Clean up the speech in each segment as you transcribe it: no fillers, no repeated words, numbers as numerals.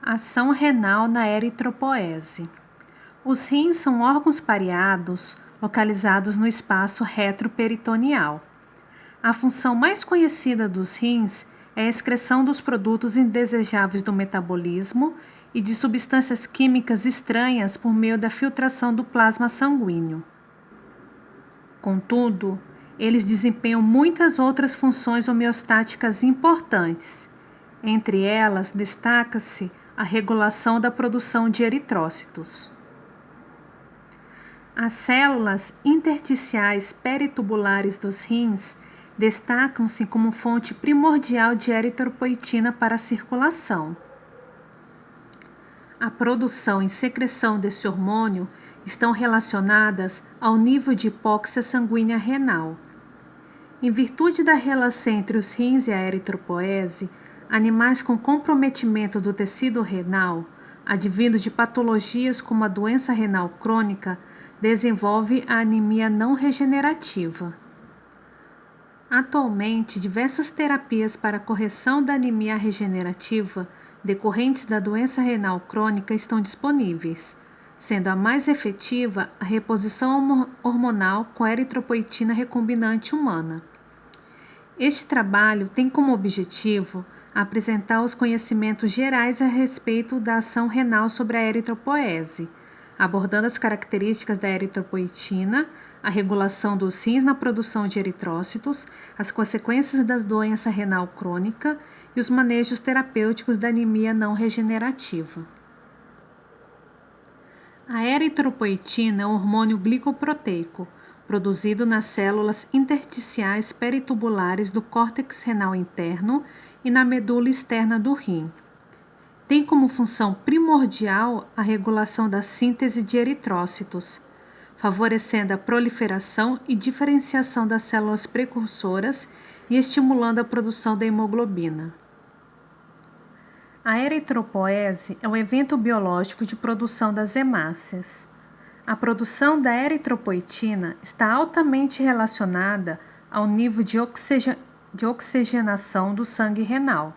Ação renal na eritropoese. Os rins são órgãos pareados localizados no espaço retroperitoneal. A função mais conhecida dos rins é a excreção dos produtos indesejáveis do metabolismo e de substâncias químicas estranhas por meio da filtração do plasma sanguíneo. Contudo, eles desempenham muitas outras funções homeostáticas importantes. Entre elas, destaca-se a regulação da produção de eritrócitos. As células intersticiais peritubulares dos rins destacam-se como fonte primordial de eritropoetina para a circulação. A produção e secreção desse hormônio estão relacionadas ao nível de hipóxia sanguínea renal. Em virtude da relação entre os rins e a eritropoese, animais com comprometimento do tecido renal, advindo de patologias como a doença renal crônica, desenvolve a anemia não regenerativa. Atualmente, diversas terapias para a correção da anemia regenerativa decorrentes da doença renal crônica estão disponíveis, sendo a mais efetiva a reposição hormonal com eritropoetina recombinante humana. Este trabalho tem como objetivo apresentar os conhecimentos gerais a respeito da ação renal sobre a eritropoese, abordando as características da eritropoetina, a regulação dos rins na produção de eritrócitos, as consequências da doença renal crônica e os manejos terapêuticos da anemia não regenerativa. A eritropoetina é um hormônio glicoproteico, produzido nas células intersticiais peritubulares do córtex renal interno e na medula externa do rim. Tem como função primordial a regulação da síntese de eritrócitos, favorecendo a proliferação e diferenciação das células precursoras e estimulando a produção da hemoglobina. A eritropoese é um evento biológico de produção das hemácias. A produção da eritropoetina está altamente relacionada ao nível de oxigenação do sangue renal.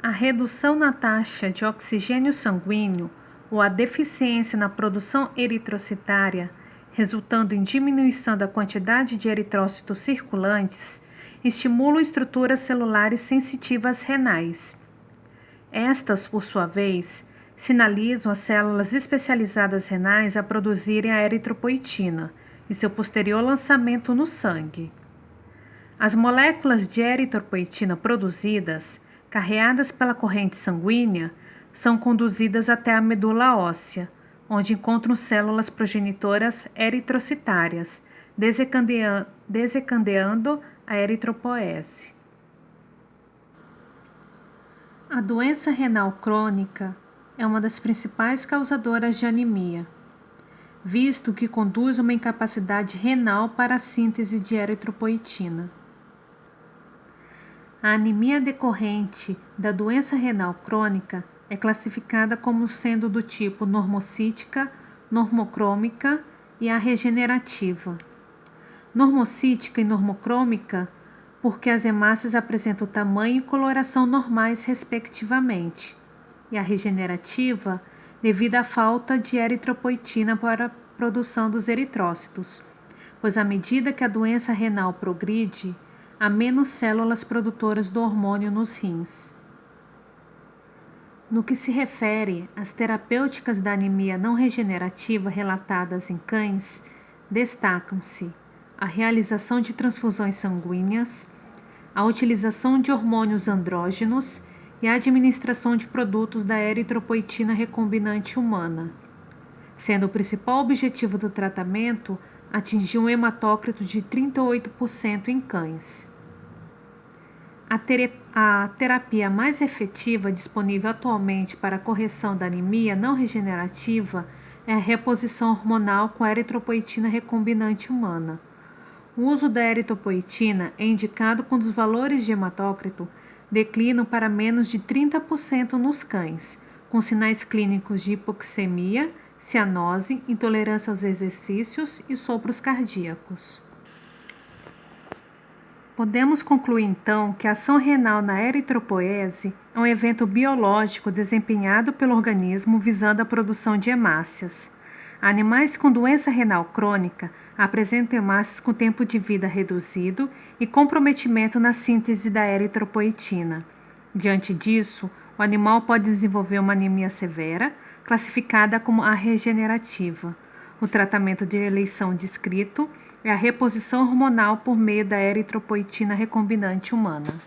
A redução na taxa de oxigênio sanguíneo ou a deficiência na produção eritrocitária, resultando em diminuição da quantidade de eritrócitos circulantes, estimulam estruturas celulares sensitivas renais. Estas, por sua vez, sinalizam as células especializadas renais a produzirem a eritropoetina e seu posterior lançamento no sangue. As moléculas de eritropoetina produzidas, carreadas pela corrente sanguínea, são conduzidas até a medula óssea, onde encontram células progenitoras eritrocitárias, desencadeando a eritropoese. A doença renal crônica é uma das principais causadoras de anemia, visto que conduz a uma incapacidade renal para a síntese de eritropoetina. A anemia decorrente da doença renal crônica é classificada como sendo do tipo normocítica, normocrômica e a regenerativa. Normocítica e normocrômica porque as hemácias apresentam tamanho e coloração normais respectivamente, e a regenerativa devido à falta de eritropoetina para a produção dos eritrócitos, pois à medida que a doença renal progride, há menos células produtoras do hormônio nos rins. No que se refere às terapêuticas da anemia não regenerativa relatadas em cães, destacam-se a realização de transfusões sanguíneas, a utilização de hormônios andrógenos e a administração de produtos da eritropoetina recombinante humana, sendo o principal objetivo do tratamento atingir um hematócrito de 38% em cães. A terapia mais efetiva disponível atualmente para a correção da anemia não regenerativa é a reposição hormonal com a eritropoetina recombinante humana. O uso da eritropoetina é indicado quando os valores de hematócrito declinam para menos de 30% nos cães, com sinais clínicos de hipoxemia, cianose, intolerância aos exercícios e sopros cardíacos. Podemos concluir então que a ação renal na eritropoese é um evento biológico desempenhado pelo organismo visando a produção de hemácias. Animais com doença renal crônica apresentam hemácias com tempo de vida reduzido e comprometimento na síntese da eritropoetina. Diante disso, o animal pode desenvolver uma anemia severa, classificada como arregenerativa. O tratamento de eleição descrito é a reposição hormonal por meio da eritropoetina recombinante humana.